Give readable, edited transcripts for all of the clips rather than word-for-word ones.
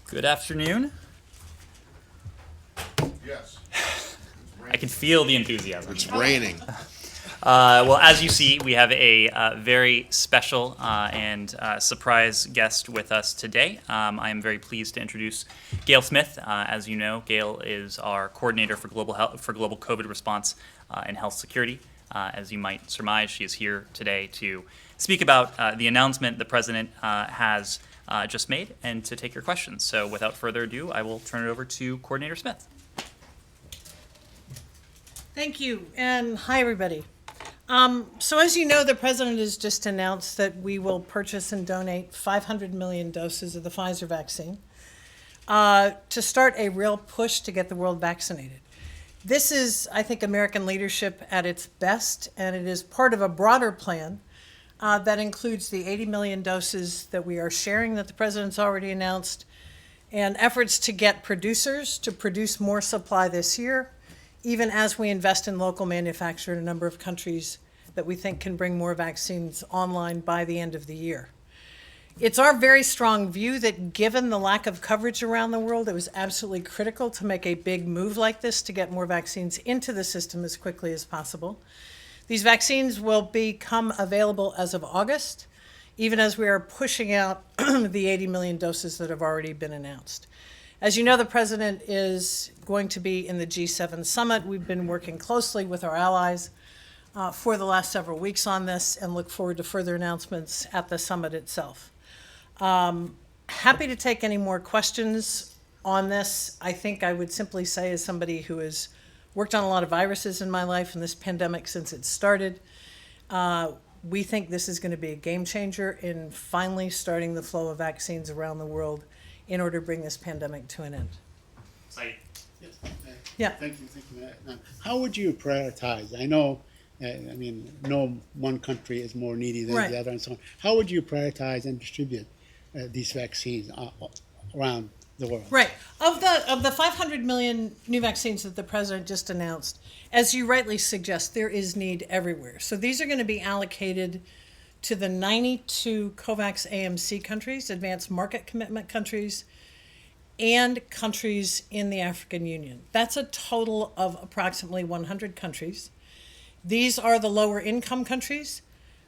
Good afternoon. Yes. I can feel the enthusiasm. It's raining. Well, as you see, we have a very special and surprise guest with us today. I am very pleased to introduce Gail Smith. As you know, Gail is our coordinator for global COVID response and health security. As you might surmise, she is here today to speak about the announcement the president has just made and to take your questions. So, without further ado, I will turn it over to Coordinator Smith. Thank you, and hi, everybody. So as you know, the president has just announced that we will purchase and donate 500 million doses of the Pfizer vaccine to start a real push to get the world vaccinated. This is, I think, American leadership at its best, and it is part of a broader plan that includes the 80 million doses that we are sharing that the president's already announced, and efforts to get producers to produce more supply this year, even as we invest in local manufacture in a number of countries that we think can bring more vaccines online by the end of the year. It's our very strong view that given the lack of coverage around the world, it was absolutely critical to make a big move like this to get more vaccines into the system as quickly as possible. These vaccines will become available as of August, even as we are pushing out the 80 million doses that have already been announced. As you know, the president is going to be in the G7 summit. We've been working closely with our allies for the last several weeks on this and look forward to further announcements at the summit itself. Happy to take any more questions on this. I think I would simply say, as somebody who has worked on a lot of viruses in my life and this pandemic since it started, we think this is going to be a game changer in finally starting the flow of vaccines around the world in order to bring this pandemic to an end. Yes. Yeah. Thank you. How would you prioritize? I know, no one country is more needy than Right. the other and so on. How would you prioritize and distribute these vaccines around the world? Right. Of the 500 million new vaccines that the president just announced, as you rightly suggest, there is need everywhere. So these are going to be allocated to the 92 COVAX AMC countries, advanced market commitment countries, and countries in the African Union. That's a total of approximately 100 countries. These are the lower income countries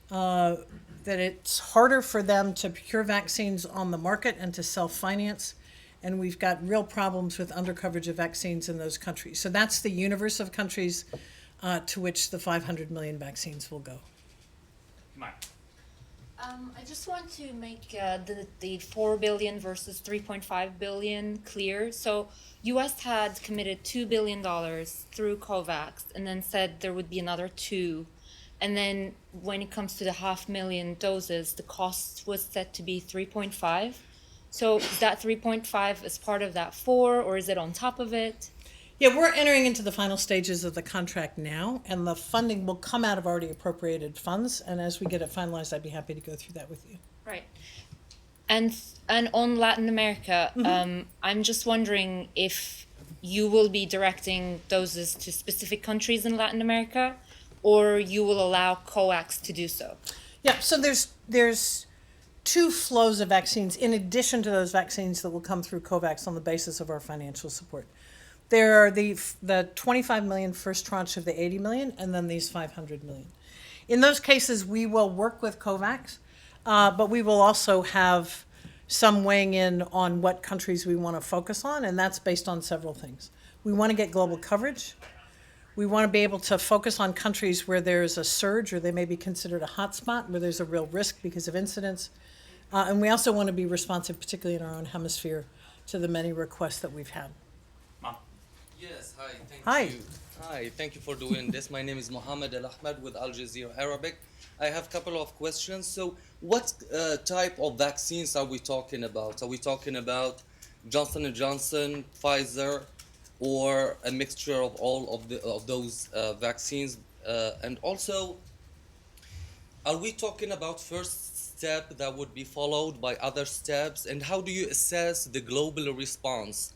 that it's harder for them to procure vaccines on the market and to self-finance. And we've got real problems with undercoverage of vaccines in those countries. So that's the universe of countries to which the 500 million vaccines will go. I just want to make the 4 billion versus 3.5 billion clear. So U.S. had committed $2 billion through COVAX and then said there would be another 2. And then when it comes to the 500,000 doses, the cost was set to be 3.5. So is that 3.5 as part of that 4, or is it on top of it? Yeah, we're entering into the final stages of the contract now, and the funding will come out of already appropriated funds. And as we get it finalized, I'd be happy to go through that with you. Right. And on Latin America, I'm just wondering if you will be directing doses to specific countries in Latin America, or you will allow COVAX to do so. Yeah, so there's two flows of vaccines in addition to those vaccines that will come through COVAX on the basis of our financial support. There are the 25 million first tranche of the 80 million, and then these 500 million. In those cases, we will work with COVAX, but we will also have some weighing in on what countries we want to focus on, and that's based on several things. We want to get global coverage. We want to be able to focus on countries where there's a surge or they may be considered a hotspot, where there's a real risk because of incidents. And we also want to be responsive, particularly in our own hemisphere, to the many requests that we've had. Yes, hi, thank Hi. you. Hi, thank you for doing this. My name is Mohammed Al Ahmed with Al Jazeera Arabic. I have a couple of questions. So, what type of vaccines are we talking about? Are we talking about Johnson & Johnson, Pfizer, or a mixture of all of those vaccines? And also, are we talking about first step that would be followed by other steps? And how do you assess the global response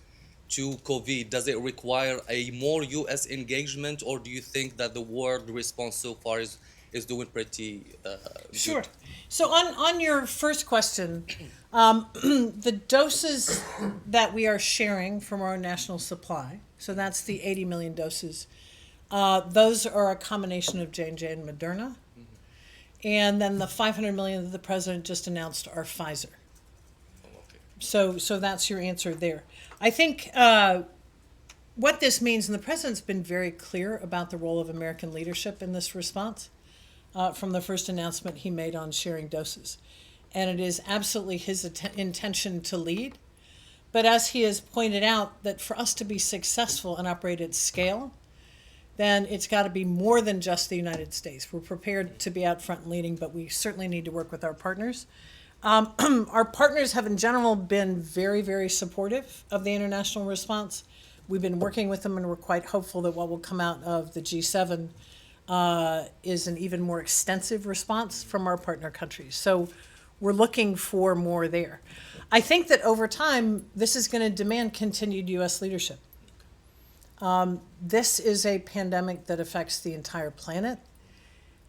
to COVID? Does it require a more U.S. engagement, or do you think that the world response so far is is doing pretty Sure. good. So on your first question, the doses that we are sharing from our national supply, so that's the 80 million doses, those are a combination of J&J and Moderna. And then the 500 million that the president just announced are Pfizer. So that's your answer there. I think what this means, and the president's been very clear about the role of American leadership in this response from the first announcement he made on sharing doses. And it is absolutely his intention to lead. But as he has pointed out, that for us to be successful and operate at scale, then it's got to be more than just the United States. We're prepared to be out front and leading, but we certainly need to work with our partners. Our partners have in general been very, very supportive of the international response. We've been working with them, and we're quite hopeful that what will come out of the G7 is an even more extensive response from our partner countries. So we're looking for more there. I think that over time, this is going to demand continued U.S. leadership. This is a pandemic that affects the entire planet.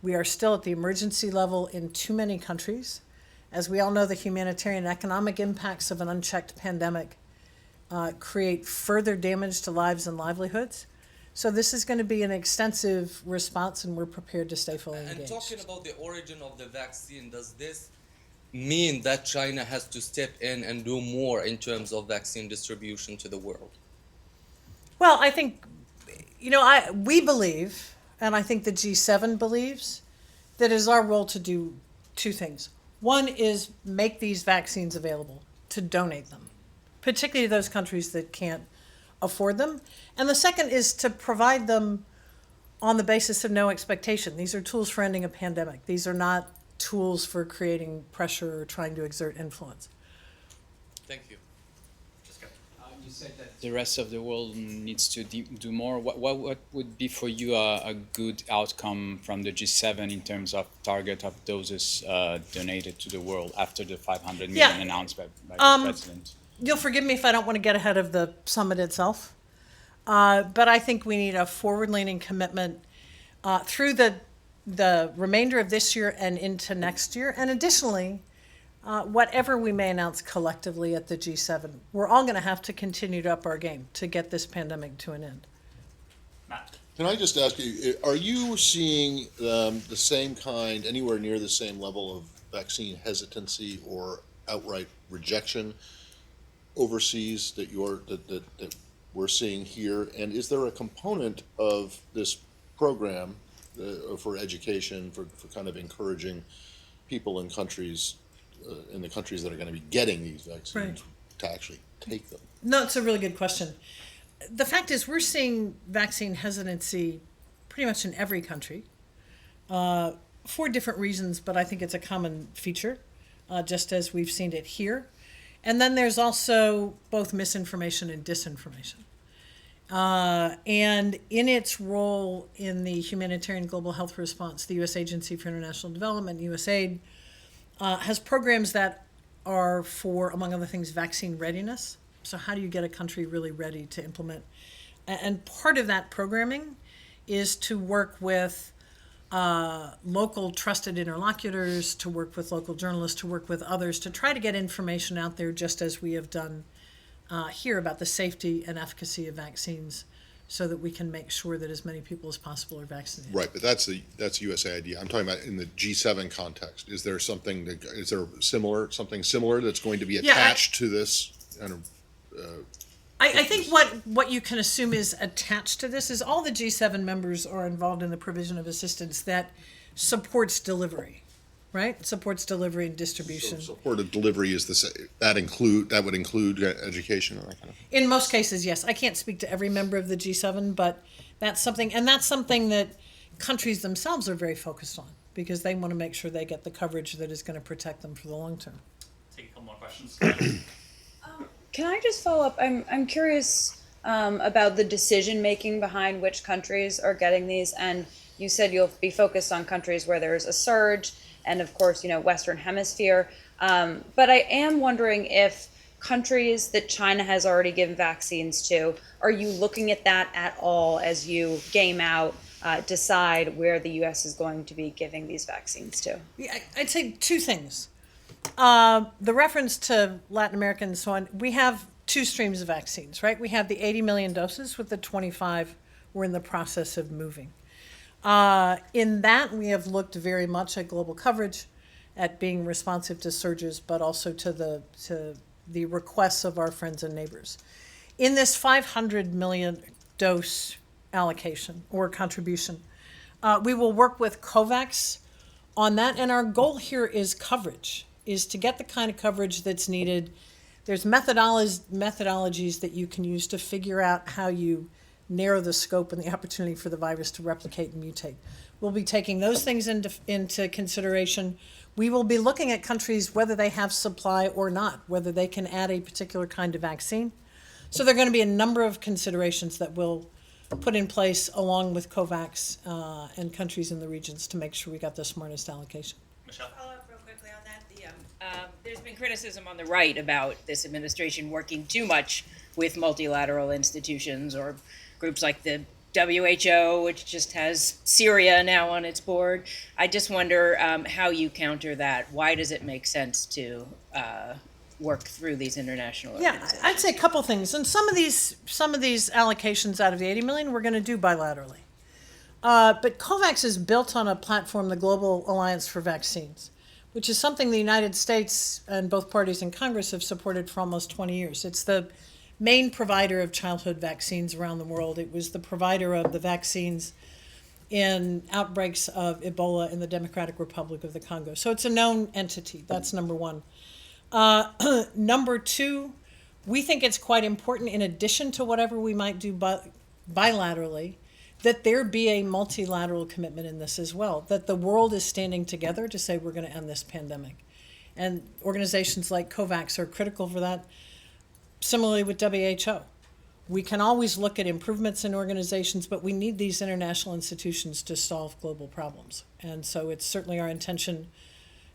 We are still at the emergency level in too many countries. As we all know, the humanitarian and economic impacts of an unchecked pandemic create further damage to lives and livelihoods. So this is going to be an extensive response, and we're prepared to stay fully engaged. And talking about the origin of the vaccine, does this mean that China has to step in and do more in terms of vaccine distribution to the world? Well, I think, we believe, and I think the G7 believes, that it is our role to do two things. One is make these vaccines available, to donate them, particularly to those countries that can't afford them. And the second is to provide them on the basis of no expectation. These are tools for ending a pandemic. These are not tools for creating pressure or trying to exert influence. Thank you. You said that the rest of the world needs to do more. What would be for you a good outcome from the G7 in terms of target of doses donated to the world after the 500 million announced by the president? You'll forgive me if I don't want to get ahead of the summit itself, but I think we need a forward-leaning commitment through the remainder of this year and into next year. And additionally, whatever we may announce collectively at the G7, we're all going to have to continue to up our game to get this pandemic to an end. Matt. Can I just ask you, are you seeing the same kind, anywhere near the same level of vaccine hesitancy or outright rejection overseas that we're seeing here? And is there a component of this program for education, for kind of encouraging people in countries, in the countries that are going to be getting these vaccines, to actually take them? No, it's a really good question. The fact is, we're seeing vaccine hesitancy pretty much in every country for different reasons, but I think it's a common feature, just as we've seen it here. And then there's also both misinformation and disinformation. And in its role in the humanitarian global health response, the U.S. Agency for International Development, USAID, has programs that are for, among other things, vaccine readiness. So how do you get a country really ready to implement? And part of that programming is to work with local trusted interlocutors, to work with local journalists, to work with others, to try to get information out there, just as we have done here, about the safety and efficacy of vaccines, so that we can make sure that as many people as possible are vaccinated. Right, but that's USAID. I'm talking about in the G7 context. Is there something something similar that's going to be attached to this? I think what you can assume is attached to this is all the G7 members are involved in the provision of assistance that supports delivery, right? Supports delivery and distribution. So supported delivery is that would include education and that kind of thing? In most cases, yes. I can't speak to every member of the G7, but that's something that countries themselves are very focused on, because they want to make sure they get the coverage that is going to protect them for the long term. Take a couple more questions. Can I just follow up? I'm curious about the decision making behind which countries are getting these, and you said you'll be focused on countries where there's a surge, and of course, Western Hemisphere. But I am wondering if countries that China has already given vaccines to, are you looking at that at all as you game out decide where the U.S. is going to be giving these vaccines to? Yeah, I'd say two things. The reference to Latin America and so on, we have two streams of vaccines, right? We have the 80 million doses with the 25 we're in the process of moving. In that, we have looked very much at global coverage, at being responsive to surges, but also to the requests of our friends and neighbors. In this 500 million dose allocation or contribution, we will work with COVAX on that, and our goal here is coverage, is to get the kind of coverage that's needed. There's methodologies that you can use to figure out how you narrow the scope and the opportunity for the virus to replicate and mutate. We'll be taking those things into consideration. We will be looking at countries, whether they have supply or not, whether they can add a particular kind of vaccine. So there are going to be a number of considerations that we'll put in place along with COVAX and countries in the regions to make sure we got the smartest allocation. Michelle? Follow up real quickly on that. There's been criticism on the right about this administration working too much with multilateral institutions or groups like the WHO, which just has Syria now on its board. I just wonder how you counter that. Why does it make sense to work through these international organizations? Yeah, I'd say a couple things. And some of these allocations out of the 80 million, we're going to do bilaterally. But COVAX is built on a platform, the Global Alliance for Vaccines, which is something the United States and both parties in Congress have supported for almost 20 years. It's the main provider of childhood vaccines around the world. It was the provider of the vaccines in outbreaks of Ebola in the Democratic Republic of the Congo. So it's a known entity. That's number one. Number two, we think it's quite important, in addition to whatever we might do bilaterally, that there be a multilateral commitment in this as well, that the world is standing together to say we're going to end this pandemic. And organizations like COVAX are critical for that. Similarly with WHO. We can always look at improvements in organizations, but we need these international institutions to solve global problems. And so it's certainly our intention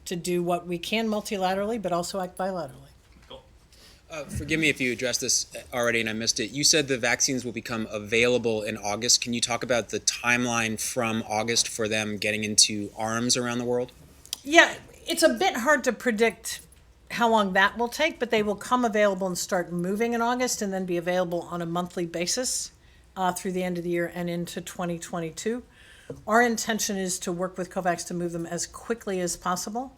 to do what we can multilaterally, but also act bilaterally. Forgive me if you addressed this already and I missed it. You said the vaccines will become available in August. Can you talk about the timeline from August for them getting into arms around the world? Yeah, it's a bit hard to predict how long that will take, but they will come available and start moving in August and then be available on a monthly basis through the end of the year and into 2022. Our intention is to work with COVAX to move them as quickly as possible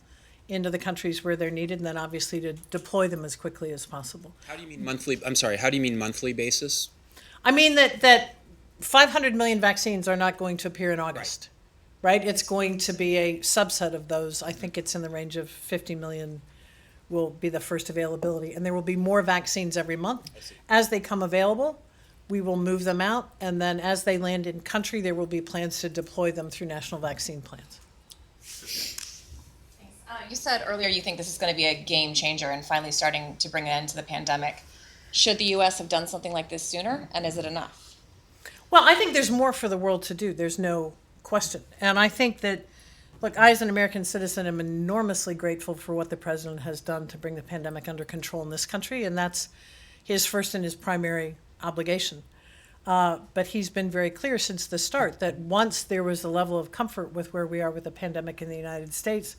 into the countries where they're needed, and then obviously to deploy them as quickly as possible. How do you mean monthly? I'm sorry, how do you mean monthly basis? I mean that 500 million vaccines are not going to appear in August, right? It's going to be a subset of those. I think it's in the range of 50 million will be the first availability, and there will be more vaccines every month. As they come available, we will move them out, and then as they land in country, there will be plans to deploy them through national vaccine plans. You said earlier you think this is going to be a game changer and finally starting to bring an end to the pandemic. Should the U.S. have done something like this sooner, and is it enough? Well, I think there's more for the world to do. There's no question. And I think that, look, I as an American citizen am enormously grateful for what the president has done to bring the pandemic under control in this country, and that's his first and his primary obligation. But he's been very clear since the start that once there was a level of comfort with where we are with the pandemic in the United States,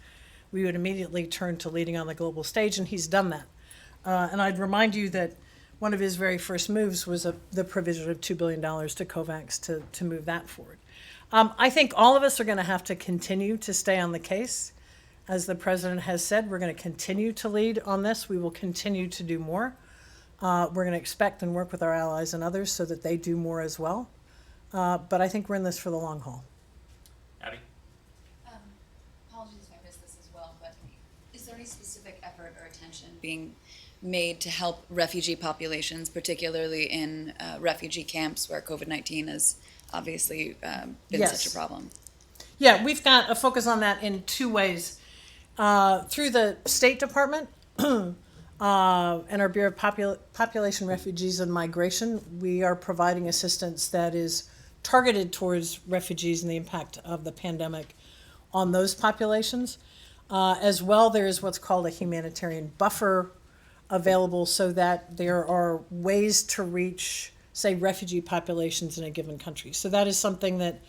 we would immediately turn to leading on the global stage, and he's done that. And I'd remind you that one of his very first moves was the provision of $2 billion to COVAX to move that forward. I think all of us are going to have to continue to stay on the case. As the president has said, we're going to continue to lead on this. We will continue to do more. We're going to expect and work with our allies and others so that they do more as well. But I think we're in this for the long haul. Abby? Apologies if I missed this as well, but is there any specific effort or attention being made to help refugee populations, particularly in refugee camps where COVID-19 has obviously been such a problem? Yeah, we've got a focus on that in two ways. Through the State Department and our Bureau of Population, Refugees, and Migration, we are providing assistance that is targeted towards refugees and the impact of the pandemic on those populations. As well, there is what's called a humanitarian buffer available so that there are ways to reach, say, refugee populations in a given country. So that is something that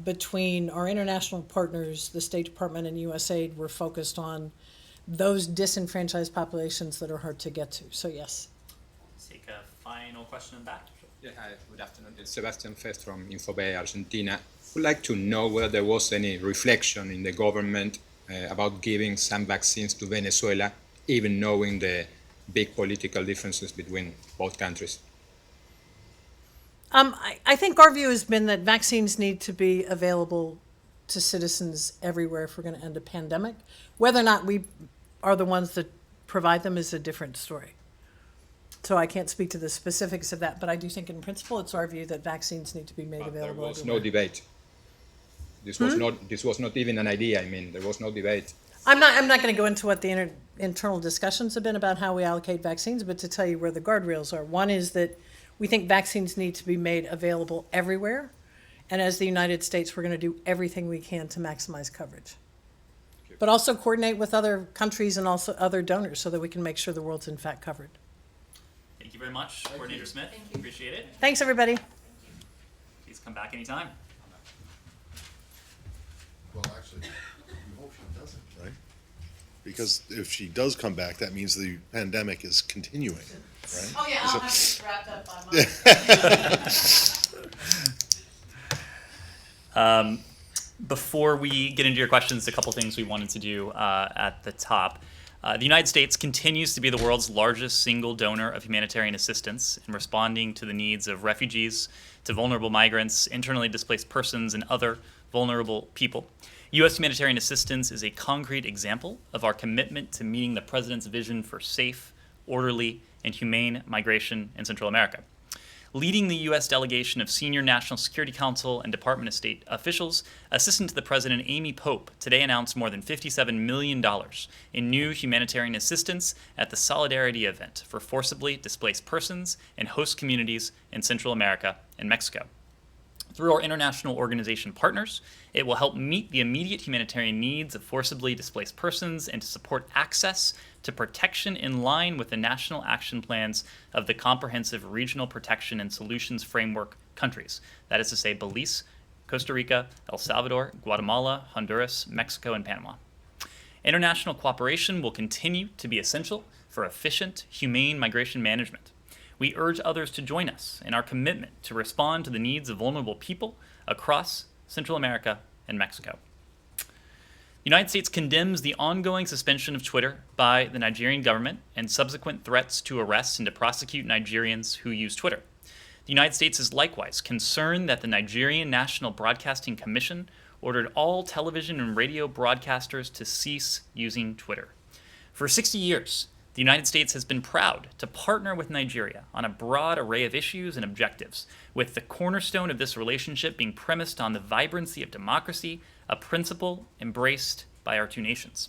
between our international partners, the State Department and USAID, were focused on those disenfranchised populations that are hard to get to. So yes. Let's take a final question in the back. Yeah, hi, good afternoon. It's Sebastian Fest from Infobay, Argentina. Would like to know whether there was any reflection in the government about giving some vaccines to Venezuela, even knowing the big political differences between both countries. I think our view has been that vaccines need to be available to citizens everywhere if we're going to end a pandemic. Whether or not we are the ones that provide them is a different story. So I can't speak to the specifics of that, but I do think in principle it's our view that vaccines need to be made But there available was everywhere. no debate. This was not even an idea. I mean, there was no debate. I'm not going to go into what the internal discussions have been about how we allocate vaccines, but to tell you where the guardrails are. One is that we think vaccines need to be made available everywhere. And as the United States, we're going to do everything we can to maximize coverage. But also coordinate with other countries and also other donors so that we can make sure the world's in fact covered. Thank you very much, Coordinator Smith. Appreciate it. Thanks, everybody. Please come back anytime. Well, actually, we hope she doesn't, right? Because if she does come back, that means the pandemic is continuing, right? Oh, yeah, I'll have it wrapped up by Monday. Before we get into your questions, a couple things we wanted to do at the top. The United States continues to be the world's largest single donor of humanitarian assistance in responding to the needs of refugees, to vulnerable migrants, internally displaced persons, and other vulnerable people. U.S. humanitarian assistance is a concrete example of our commitment to meeting the President's vision for safe, orderly, and humane migration in Central America. Leading the U.S. delegation of senior National Security Council and Department of State officials, Assistant to the President Amy Pope today announced more than $57 million in new humanitarian assistance at the Solidarity event for forcibly displaced persons and host communities in Central America and Mexico. Through our international organization partners, it will help meet the immediate humanitarian needs of forcibly displaced persons and to support access to protection in line with the national action plans of the Comprehensive Regional Protection and Solutions Framework countries. That is to say, Belize, Costa Rica, El Salvador, Guatemala, Honduras, Mexico, and Panama. International cooperation will continue to be essential for efficient, humane migration management. We urge others to join us in our commitment to respond to the needs of vulnerable people across Central America and Mexico. The United States condemns the ongoing suspension of Twitter by the Nigerian government and subsequent threats to arrest and to prosecute Nigerians who use Twitter. The United States is likewise concerned that the Nigerian National Broadcasting Commission ordered all television and radio broadcasters to cease using Twitter. For 60 years, the United States has been proud to partner with Nigeria on a broad array of issues and objectives, with the cornerstone of this relationship being premised on the vibrancy of democracy, a principle embraced by our two nations.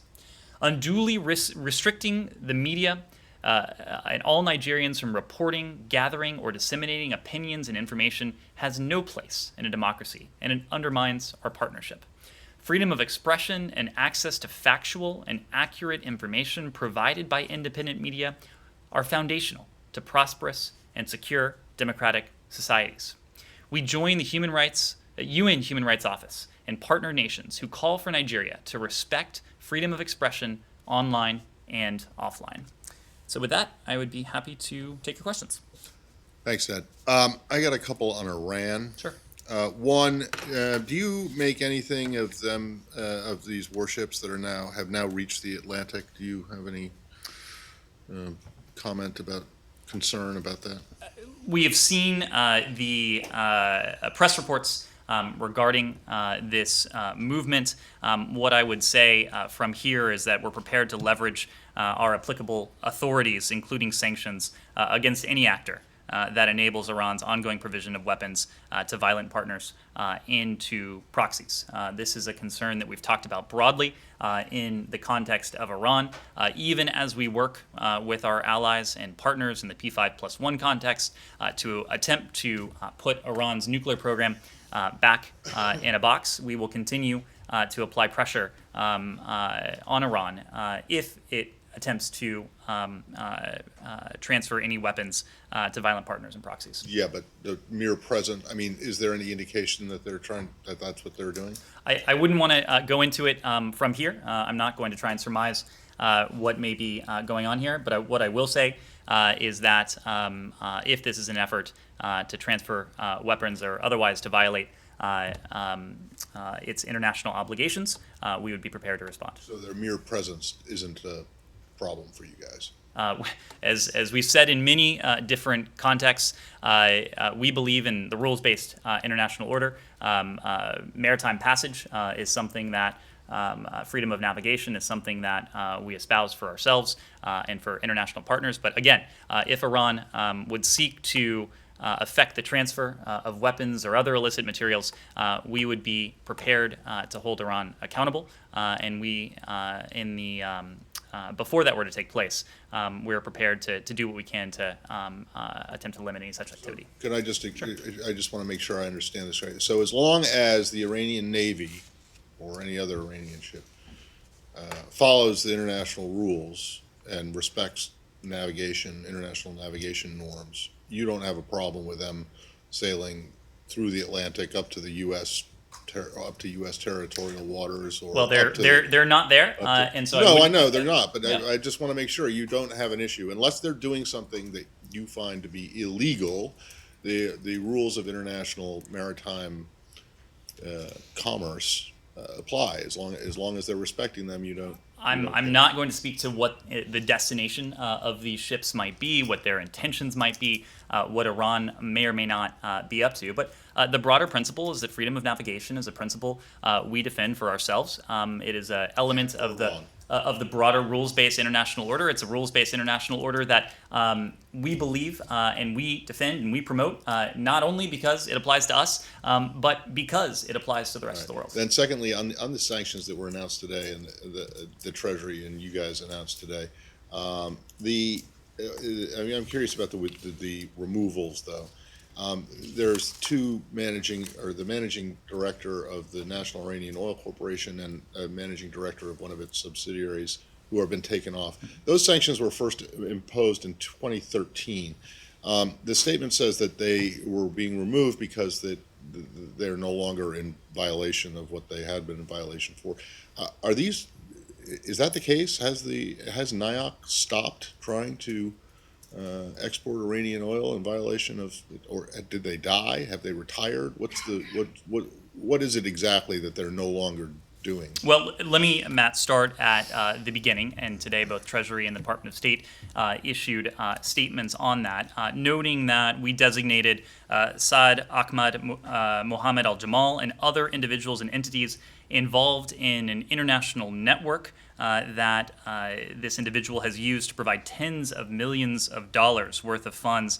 Unduly restricting the media and all Nigerians from reporting, gathering, or disseminating opinions and information has no place in a democracy, and it undermines our partnership. Freedom of expression and access to factual and accurate information provided by independent media are foundational to prosperous and secure democratic societies. We join the UN Human Rights Office and partner nations who call for Nigeria to respect freedom of expression online and offline. So with that, I would be happy to take your questions. Thanks, Ed. I got a couple on Iran. Sure. One, do you make anything of them, of these warships that have now reached the Atlantic? Do you have any concern about that? We have seen the press reports regarding this movement. What I would say from here is that we're prepared to leverage our applicable authorities, including sanctions, against any actor that enables Iran's ongoing provision of weapons to violent partners into proxies. This is a concern that we've talked about broadly in the context of Iran, even as we work with our allies and partners in the P5+1 context to attempt to put Iran's nuclear program back in a box. We will continue to apply pressure on Iran if it attempts to transfer any weapons to violent partners and proxies. Yeah, but the mere present, I mean, is there any indication that that's what they're doing? I wouldn't want to go into it from here. I'm not going to try and surmise what may be going on here, but what I will say is that if this is an effort to transfer weapons or otherwise to violate its international obligations, we would be prepared to respond. So their mere presence isn't a problem for you guys? As we've said in many different contexts, we believe in the rules-based international order. Maritime passage is something that freedom of navigation is something that we espouse for ourselves and for international partners. But again, if Iran would seek to affect the transfer of weapons or other illicit materials, we would be prepared to hold Iran accountable. And we, before that were to take place, we're prepared to do what we can to attempt to limit any such activity. Can I just want to make sure I understand this right. So as long as the Iranian Navy or any other Iranian ship follows the international rules and respects international navigation norms, you don't have a problem with them sailing through the Atlantic up to the U.S. Up to U.S. territorial waters, or well, they're not there, and so no, I know they're not, but yeah. I just want to make sure you don't have an issue unless they're doing something that you find to be illegal. The rules of international maritime commerce apply as long as they're respecting them. You don't. I'm not going to speak to what the destination of these ships might be, what their intentions might be, what Iran may or may not be up to. But the broader principle is that freedom of navigation is a principle we defend for ourselves. It is an element of the broader rules-based international order. It's a rules-based international order that we believe and we defend and we promote, not only because it applies to us, but because it applies to the rest of the world. Then secondly, on the sanctions that were announced today and the Treasury and you guys announced today, I'm curious about the removals though. There's the managing director of the National Iranian Oil Corporation and a managing director of one of its subsidiaries who have been taken off. Those sanctions were first imposed in 2013. The statement says that they were being removed because they're no longer in violation of what they had been in violation for. Is that the case? Has NIOC stopped trying to export Iranian oil in violation of, or did they die? Have they retired? What is it exactly that they're no longer doing? Well, let me, Matt, start at the beginning. And today, both Treasury and the Department of State issued statements on that, noting that we designated Saad Ahmad Mohammed Al-Jamal and other individuals and entities involved in an international network that this individual has used to provide tens of millions of dollars worth of funds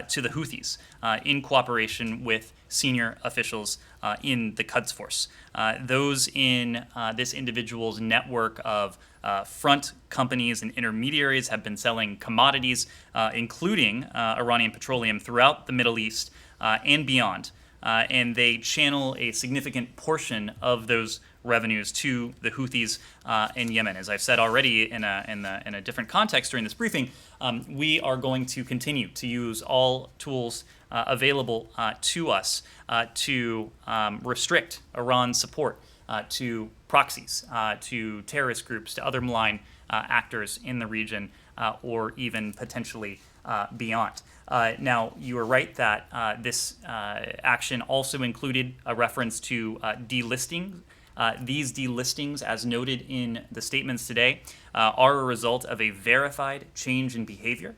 to the Houthis in cooperation with senior officials in the Quds Force. Those in this individual's network of front companies and intermediaries have been selling commodities, including Iranian petroleum, throughout the Middle East and beyond. And they channel a significant portion of those revenues to the Houthis in Yemen. As I've said already in a different context during this briefing, we are going to continue to use all tools available to us to restrict Iran's support to proxies, to terrorist groups, to other malign actors in the region, or even potentially beyond. Now, you are right that this action also included a reference to delisting. These delistings, as noted in the statements today, are a result of a verified change in behavior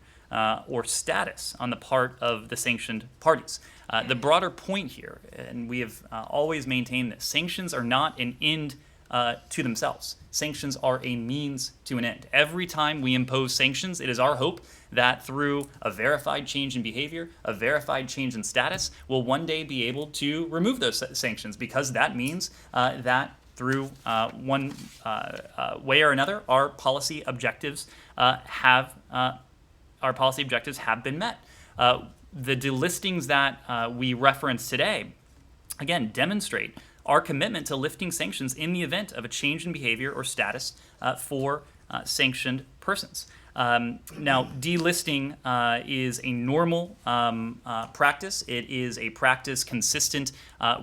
or status on the part of the sanctioned parties. The broader point here, and we have always maintained this, sanctions are not an end to themselves. Sanctions are a means to an end. Every time we impose sanctions, it is our hope that through a verified change in behavior, a verified change in status, we'll one day be able to remove those sanctions, because that means that through one way or another, our policy objectives have been met. The delistings that we reference today, again, demonstrate our commitment to lifting sanctions in the event of a change in behavior or status for sanctioned persons. Now, delisting is a normal practice. It is a practice consistent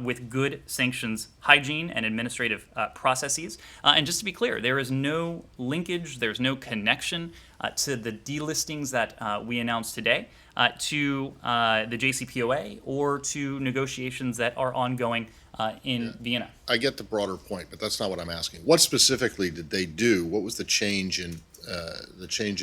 with good sanctions hygiene and administrative processes. And just to be clear, there is no linkage, there's no connection to the delistings that we announced today to the JCPOA or to negotiations that are ongoing in Vienna. I get the broader point, but that's not what I'm asking. What specifically did they do? What was the change in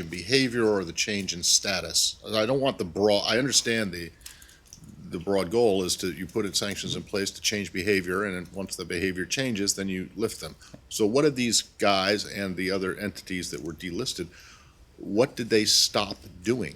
behavior or the change in status? I don't want the broad. I understand the broad goal is you put sanctions in place to change behavior, and then once the behavior changes, then you lift them. So what did these guys and the other entities that were delisted? What did they stop doing?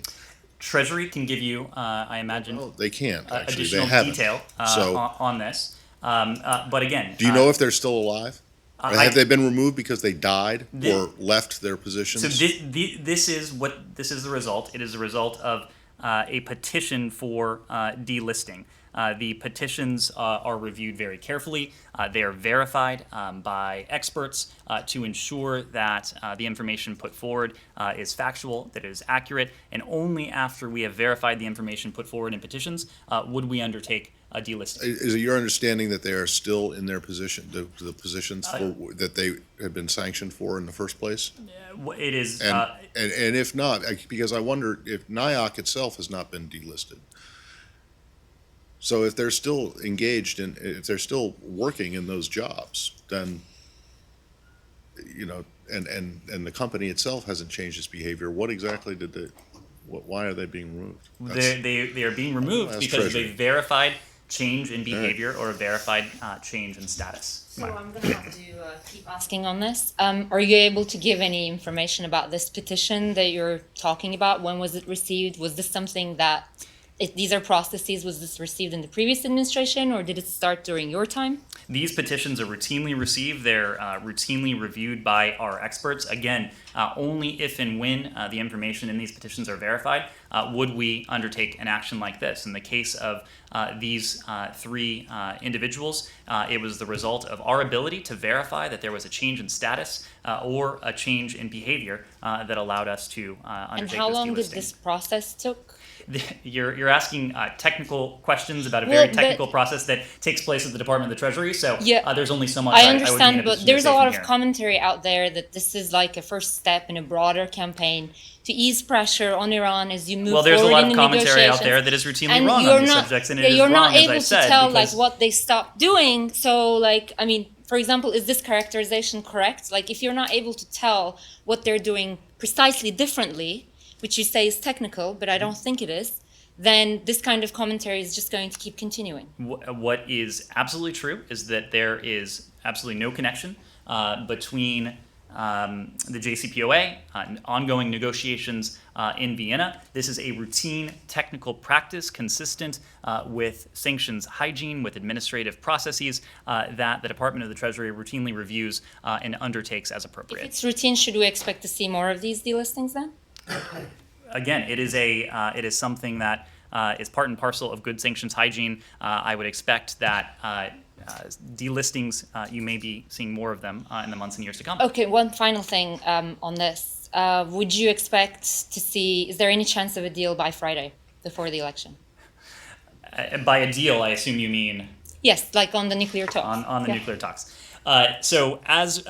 Treasury can give you, I imagine, They can't actually. additional They haven't. detail So on this. But again, do you know if they're still alive? I- Have they been removed because they died The- or left their positions? So this is the result. It is a result of a petition for delisting. The petitions are reviewed very carefully. They are verified by experts to ensure that the information put forward is factual, that it is accurate, and only after we have verified the information put forward in petitions would we undertake a delisting. Is it your understanding that they are still in their position, the positions that they have been sanctioned for in the first place? It is. And if not, because I wonder if NIOC itself has not been delisted. So if they're still engaged in, if they're still working in those jobs, then, and the company itself hasn't changed its behavior, what exactly why are they being removed? They are being removed That's because of Treasury. a verified change in behavior or a verified change in status. So I'm gonna have to keep asking on this. Are you able to give any information about this petition that you're talking about? When was it received? Was this something that, if these are processes, was this received in the previous administration or did it start during your time? These petitions are routinely received. They're routinely reviewed by our experts. Again, only if and when the information in these petitions are verified would we undertake an action like this. In the case of these three individuals, it was the result of our ability to verify that there was a change in status or a change in behavior that allowed us to undertake And this how long did delisting. this process took? You're asking technical questions about a Well, very but- technical process that takes place at the Department of the Treasury. So there's only so much I would be in understand, a but position to there's say a lot from of here. commentary out there that this is like a first step in a broader campaign to ease pressure on Iran as you move Well, there's a forward lot in of the commentary out negotiations. there that is routinely And wrong you're on these not- subjects, and yeah, it is you're wrong, not as able I to said, tell like because what they stopped doing. So like, I mean, for example, is this characterization correct? Like, if you're not able to tell what they're doing precisely differently, which you say is technical, but I don't think it is, then this kind of commentary is just going to keep continuing. what is absolutely true is that there is absolutely no connection between the JCPOA, ongoing negotiations in Vienna. This is a routine technical practice consistent with sanctions hygiene, with administrative processes that the Department of the Treasury routinely reviews and undertakes as If appropriate. it's routine, should we expect to see more of these delistings then? Again, it is something that is part and parcel of good sanctions hygiene. I would expect that delistings, you may be seeing more of them in the months and years to come. Okay, one final thing on this. Would you expect to see, is there any chance of a deal by Friday before the election? By a deal, I assume you mean Yes, like on the nuclear talks. on the Yeah. nuclear talks. So as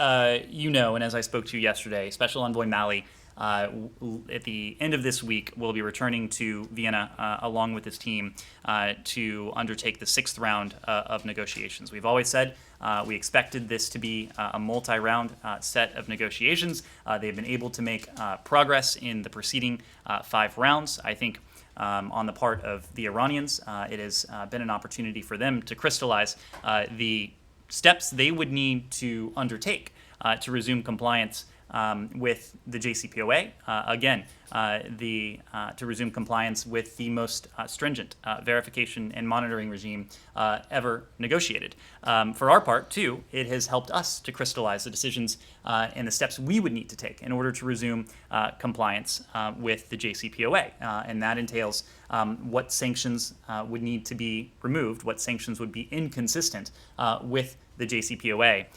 you know, and as I spoke to yesterday, Special Envoy Malley, at the end of this week, will be returning to Vienna along with his team to undertake the sixth round of negotiations. We've always said we expected this to be a multi-round set of negotiations. They've been able to make progress in the preceding 5 rounds. I think on the part of the Iranians, it has been an opportunity for them to crystallize the steps they would need to undertake to resume compliance with the JCPOA. Again, to resume compliance with the most stringent verification and monitoring regime ever negotiated. For our part, too, it has helped us to crystallize the decisions and the steps we would need to take in order to resume compliance with the JCPOA. And that entails what sanctions would need to be removed, what sanctions would be inconsistent with the JCPOA.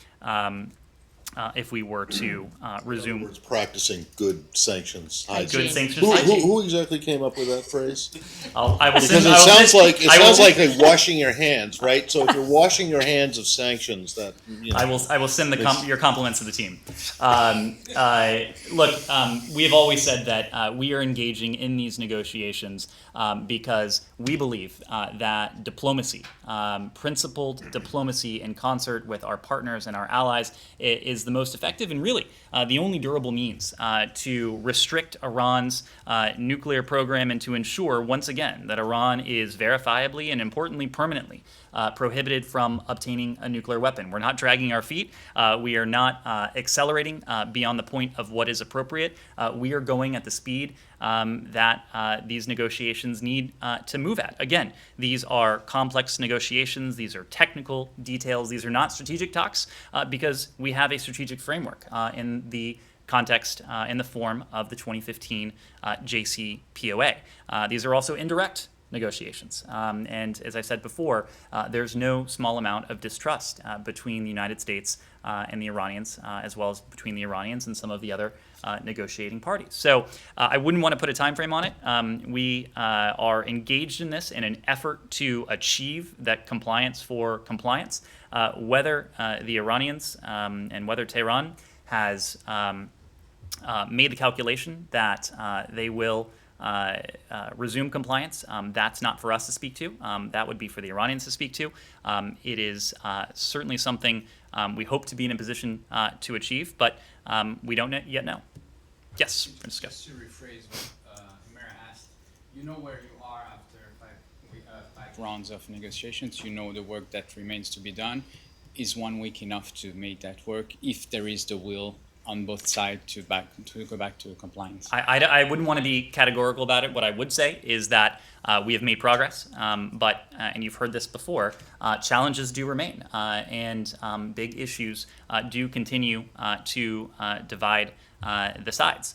if we were to resume. It's practicing good sanctions. Good sanctions. Who exactly came up with that phrase? I will Because send, it sounds like I will- washing your hands, right? So if you're washing your hands of sanctions, that you know, I will send your compliments to the team. Look, we have always said that we are engaging in these negotiations because we believe that diplomacy, principled diplomacy in concert with our partners and our allies, is the most effective and really the only durable means to restrict Iran's nuclear program and to ensure, once again, that Iran is verifiably and importantly permanently prohibited from obtaining a nuclear weapon. We're not dragging our feet. We are not accelerating beyond the point of what is appropriate. We are going at the speed that these negotiations need to move at. Again, these are complex negotiations. These are technical details. These are not strategic talks because we have a strategic framework in the context in the form of the 2015 JCPOA. These are also indirect negotiations. And as I said before, there's no small amount of distrust between the United States and the Iranians, as well as between the Iranians and some of the other negotiating parties. So I wouldn't want to put a time frame on it. We are engaged in this in an effort to achieve that compliance for compliance. Whether the Iranians and whether Tehran has made the calculation that they will resume compliance, that's not for us to speak to. That would be for the Iranians to speak to. It is certainly something we hope to be in a position to achieve, but we don't yet know. Yes, Francisco. Just to rephrase what Amira asked, you know where you are after five rounds of negotiations. You know the work that remains to be done. Is 1 week enough to make that work if there is the will on both sides to go back to compliance? I wouldn't want to be categorical about it. What I would say is that we have made progress, but, and you've heard this before, challenges do remain, and big issues do continue to divide the sides.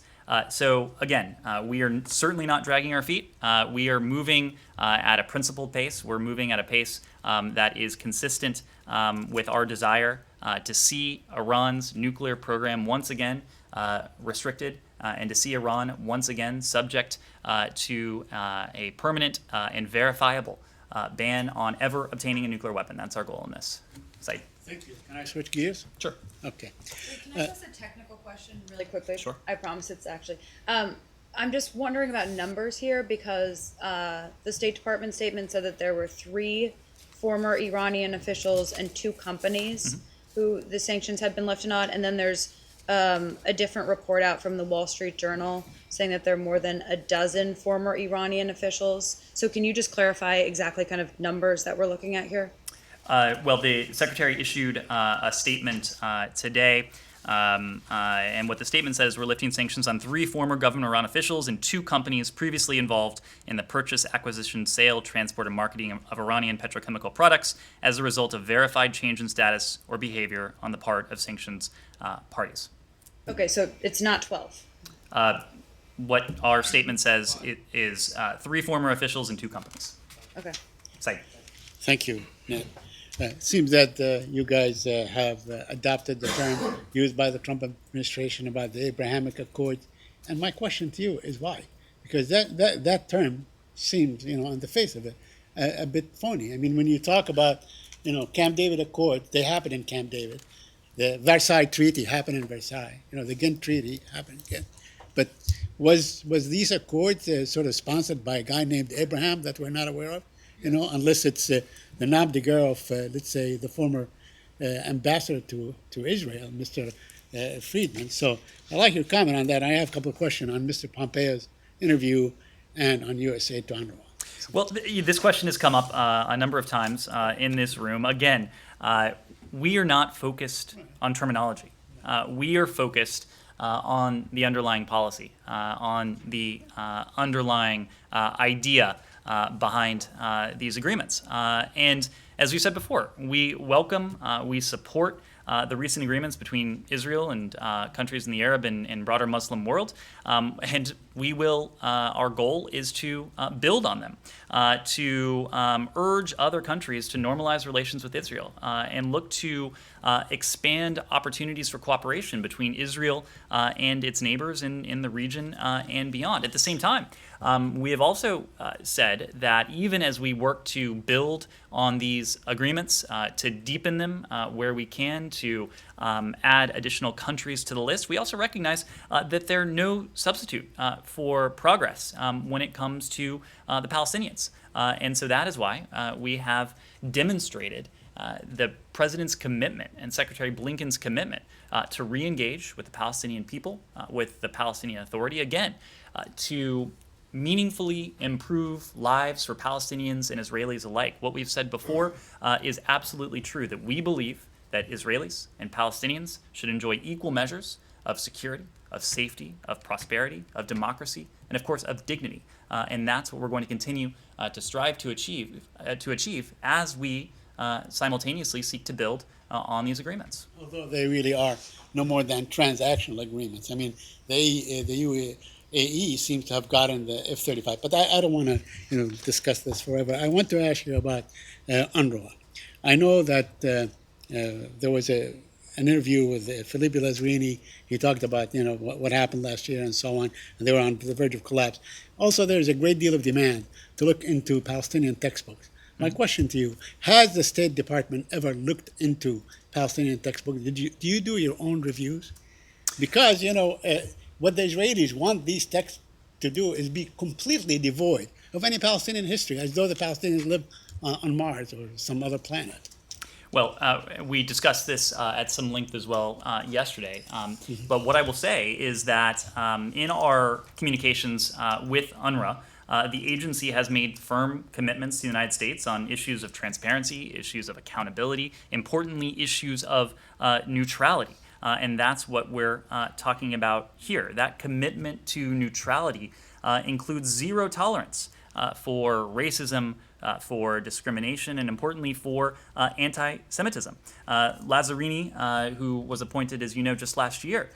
So again, we are certainly not dragging our feet. We are moving at a principled pace. We're moving at a pace that is consistent with our desire to see Iran's nuclear program once again restricted and to see Iran once again subject to a permanent and verifiable ban on ever obtaining a nuclear weapon. That's our goal in this site. Thank you. Can I switch gears? Sure. Okay. Can I ask a technical question really quickly? Sure. I promise it's actually. I'm just wondering about numbers here because the State Department statement said that there were 3 former Iranian officials and 2 companies who the sanctions had been lifted on, and then there's a different report out from the Wall Street Journal saying that there are more than a dozen former Iranian officials. So can you just clarify exactly kind of numbers that we're looking at here? Well, the Secretary issued a statement today, and what the statement says, we're lifting sanctions on 3 former government Iran officials and 2 companies previously involved in the purchase, acquisition, sale, transport, and marketing of Iranian petrochemical products as a result of verified change in status or behavior on the part of sanctions parties. Okay, so it's not 12. What our statement says is 3 former officials and 2 companies. Okay. Site. Thank you, Ned. It seems that you guys have adopted the term used by the Trump administration about the Abrahamic Accords. And my question to you is why? Because that term seems, on the face of it, a bit phony. I mean, when you talk about, Camp David Accords, they happen in Camp David. The Versailles Treaty happened in Versailles. The Ghent Treaty happened again. But was these accords sort of sponsored by a guy named Abraham that we're not aware of? Unless it's the nom de guerre of, let's say, the former ambassador to Israel, Mr. Friedman. So I'd like your comment on that. I have a couple of questions on Mr. Pompeo's interview and on USA to UNRWA. Well, this question has come up a number of times in this room. Again, we are not focused on terminology. We are focused on the underlying policy, on the underlying idea behind these agreements. And as we said before, we welcome, we support the recent agreements between Israel and countries in the Arab and broader Muslim world. And we will, our goal is to build on them, to urge other countries to normalize relations with Israel and look to expand opportunities for cooperation between Israel and its neighbors in the region and beyond. At the same time, we have also said that even as we work to build on these agreements, to deepen them where we can, to add additional countries to the list, we also recognize that they're no substitute for progress when it comes to the Palestinians. And so that is why we have demonstrated the President's commitment and Secretary Blinken's commitment to re-engage with the Palestinian people, with the Palestinian Authority, again, to meaningfully improve lives for Palestinians and Israelis alike. What we've said before is absolutely true, that we believe that Israelis and Palestinians should enjoy equal measures of security, of safety, of prosperity, of democracy, and of course of dignity. And that's what we're going to continue to strive to achieve as we simultaneously seek to build on these agreements. Although they really are no more than transactional agreements. I mean, the UAE seems to have gotten the F-35, but I don't want to discuss this forever. I want to ask you about UNRWA. I know that there was an interview with Philippe Lazzarini. He talked about what happened last year and so on, and they were on the verge of collapse. Also, there's a great deal of demand to look into Palestinian textbooks. My question to you: has the State Department ever looked into Palestinian textbooks? Do you do your own reviews? Because what the Israelis want these texts to do is be completely devoid of any Palestinian history, as though the Palestinians live on Mars or some other planet. Well, we discussed this at some length as well yesterday. But what I will say is that in our communications with UNRWA, the agency has made firm commitments to the United States on issues of transparency, issues of accountability, importantly, issues of neutrality. And that's what we're talking about here. That commitment to neutrality includes zero tolerance for racism, for discrimination, and importantly for anti-Semitism. Lazzarini, who was appointed, as you know, just last year,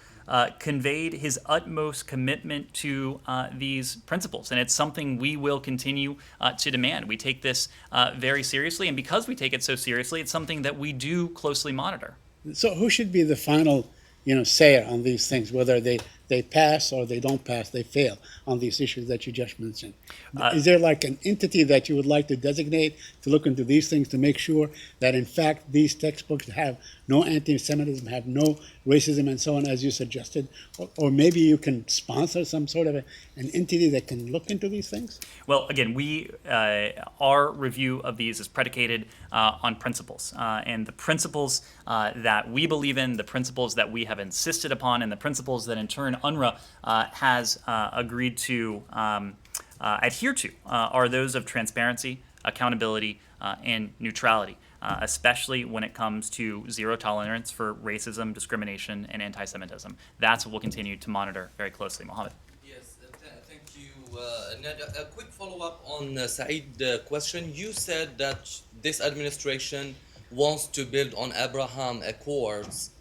conveyed his utmost commitment to these principles, and it's something we will continue to demand. We take this very seriously, and because we take it so seriously, it's something that we do closely monitor. So who should be the final, sayer on these things, whether they pass or they don't pass, they fail on these issues that you just mentioned? Is there like an entity that you would like to designate to look into these things to make sure that in fact these textbooks have no anti-Semitism, have no racism and so on, as you suggested? Or maybe you can sponsor some sort of an entity that can look into these things? Well, again, our review of these is predicated on principles. And the principles that we believe in, the principles that we have insisted upon, and the principles that in turn UNRWA has agreed to adhere to are those of transparency, accountability, and neutrality, especially when it comes to zero tolerance for racism, discrimination, and anti-Semitism. That's what we'll continue to monitor very closely. Mohammed. Yes, thank you, Ned. A quick follow-up on Saeed's question. You said that this administration wants to build on Abraham Accords,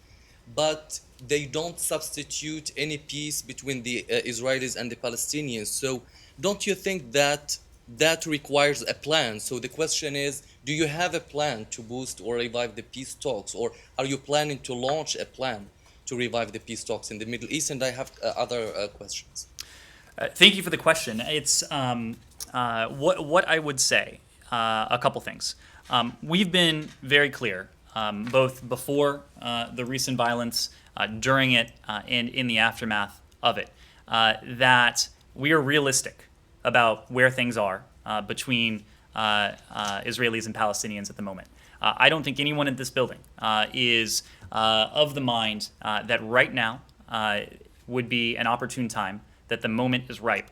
but they don't substitute any peace between the Israelis and the Palestinians. So don't you think that requires a plan? So the question is, do you have a plan to boost or revive the peace talks, or are you planning to launch a plan to revive the peace talks in the Middle East? And I have other questions. Thank you for the question. It's what I would say, a couple things. We've been very clear, both before the recent violence, during it, and in the aftermath of it, that we are realistic about where things are between Israelis and Palestinians at the moment. I don't think anyone in this building is of the mind that right now would be an opportune time, that the moment is ripe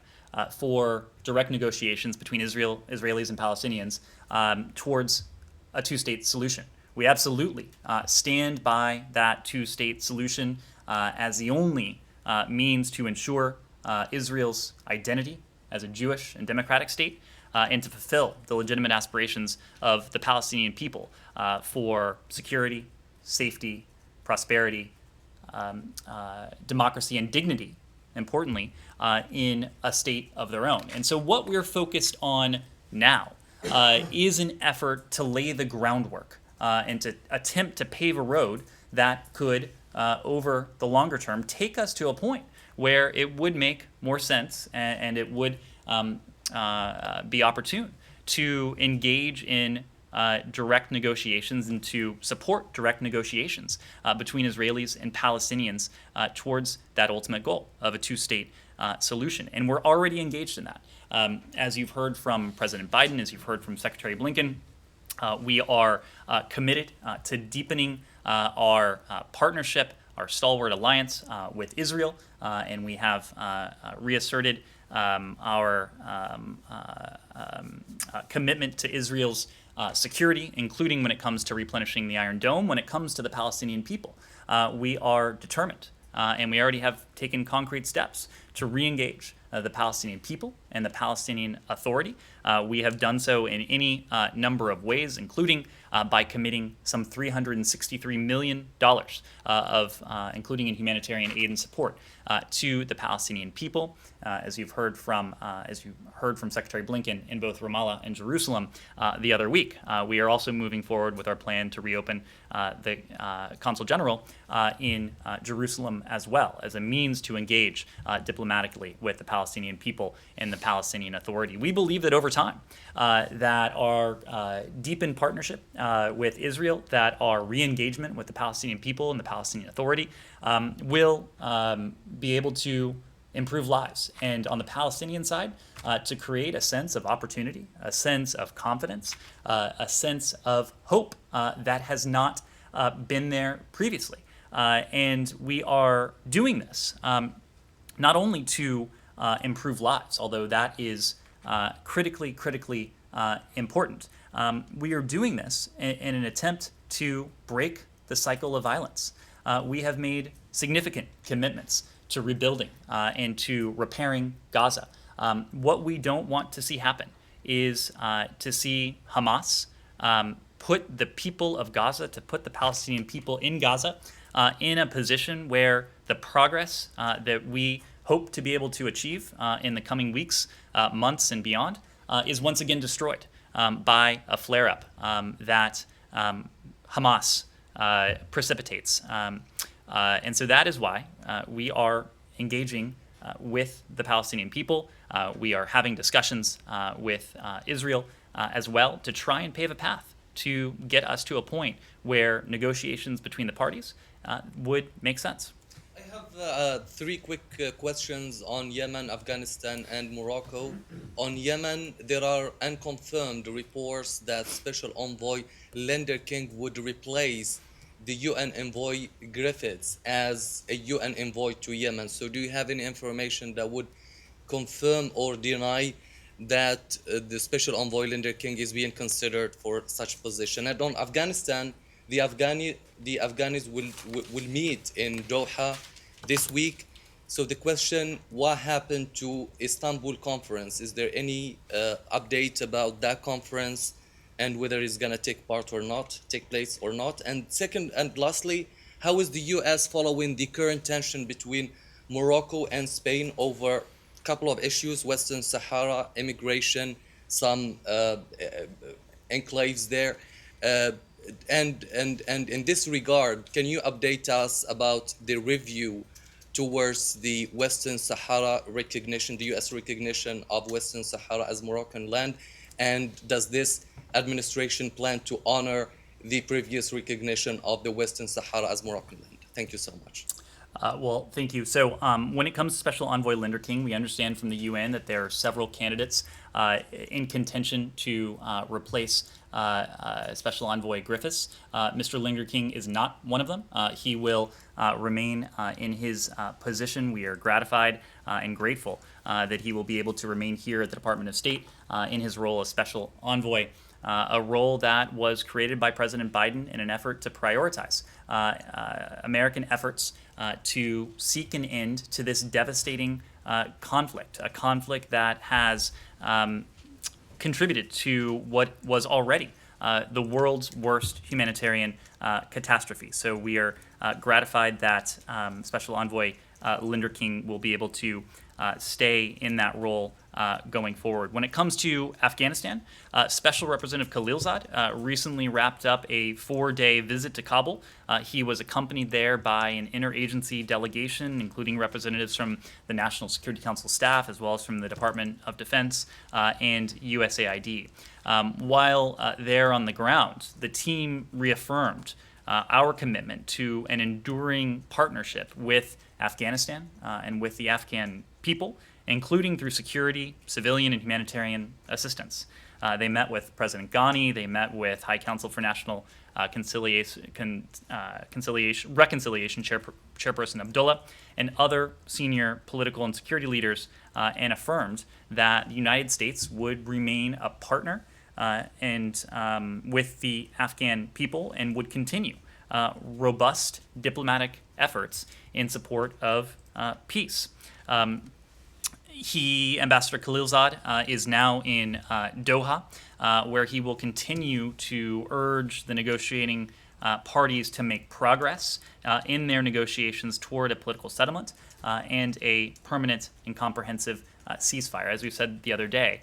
for direct negotiations between Israelis and Palestinians towards a two-state solution. We absolutely stand by that two-state solution as the only means to ensure Israel's identity as a Jewish and democratic state, and to fulfill the legitimate aspirations of the Palestinian people for security, safety, prosperity, democracy, and dignity importantly, in a state of their own. And so what we're focused on now is an effort to lay the groundwork and to attempt to pave a road that could, over the longer term, take us to a point where it would make more sense and it would be opportune to engage in direct negotiations and to support direct negotiations between Israelis and Palestinians towards that ultimate goal of a two-state solution. And we're already engaged in that. As you've heard from President Biden, as you've heard from Secretary Blinken, we are committed to deepening our partnership, our stalwart alliance with Israel, and we have reasserted our commitment to Israel's security, including when it comes to replenishing the Iron Dome. When it comes to the Palestinian people, we are determined, and we already have taken concrete steps to re-engage the Palestinian people and the Palestinian Authority. We have done so in any number of ways, including by committing some $363 million including in humanitarian aid and support, to the Palestinian people. As you heard from Secretary Blinken in both Ramallah and Jerusalem the other week, we are also moving forward with our plan to reopen the Consul General in Jerusalem as well, as a means to engage diplomatically with the Palestinian people and the Palestinian Authority. We believe that over time, that our deepened partnership with Israel, that our re-engagement with the Palestinian people and the Palestinian Authority will be able to improve lives. And on the Palestinian side, to create a sense of opportunity, a sense of confidence, a sense of hope that has not been there previously. And we are doing this not only to improve lives, although that is critically important. We are doing this in an attempt to break the cycle of violence. We have made significant commitments to rebuilding and to repairing Gaza. What we don't want to see happen is to see Hamas put the people of Gaza, to put the Palestinian people in Gaza in a position where the progress that we hope to be able to achieve in the coming weeks, months, and beyond is once again destroyed by a flare-up that Hamas precipitates. And so that is why we are engaging with the Palestinian people. We are having discussions with Israel as well to try and pave a path to get us to a point where negotiations between the parties would make sense. I have three quick questions on Yemen, Afghanistan, and Morocco. On Yemen, there are unconfirmed reports that Special Envoy Lender King would replace the UN envoy Griffiths as a UN envoy to Yemen. So do you have any information that would confirm or deny that the Special Envoy Lender King is being considered for such position? And on Afghanistan, the Afghanis will meet in Doha this week. So the question, what happened to Istanbul conference? Is there any update about that conference and whether it's going to take place or not? And second and lastly, how is the US following the current tension between Morocco and Spain over a couple of issues, Western Sahara, immigration, some enclaves there? And in this regard, can you update us about the review towards the Western Sahara recognition, the US recognition of Western Sahara as Moroccan land? And does this administration plan to honor the previous recognition of the Western Sahara as Moroccan land? Thank you so much. Well, thank you. So when it comes to Special Envoy Lender King, we understand from the UN that there are several candidates in contention to replace Special Envoy Griffiths. Mr. Lender King is not one of them. He will remain in his position. We are gratified and grateful that he will be able to remain here at the Department of State in his role as Special Envoy, a role that was created by President Biden in an effort to prioritize American efforts to seek an end to this devastating conflict, a conflict that has contributed to what was already the world's worst humanitarian catastrophe. So we are gratified that Special Envoy Linder King will be able to stay in that role going forward. When it comes to Afghanistan, Special Representative Khalilzad recently wrapped up a 4-day visit to Kabul. He was accompanied there by an interagency delegation, including representatives from the National Security Council staff, as well as from the Department of Defense and USAID. While there on the ground, the team reaffirmed our commitment to an enduring partnership with Afghanistan and with the Afghan people, including through security, civilian, and humanitarian assistance. They met with President Ghani, they met with High Council for National Reconciliation Chairperson Abdullah, and other senior political and security leaders, and affirmed that the United States would remain a partner with the Afghan people and would continue robust diplomatic efforts in support of peace. Ambassador Khalilzad, is now in Doha, where he will continue to urge the negotiating parties to make progress in their negotiations toward a political settlement and a permanent and comprehensive ceasefire. As we said the other day,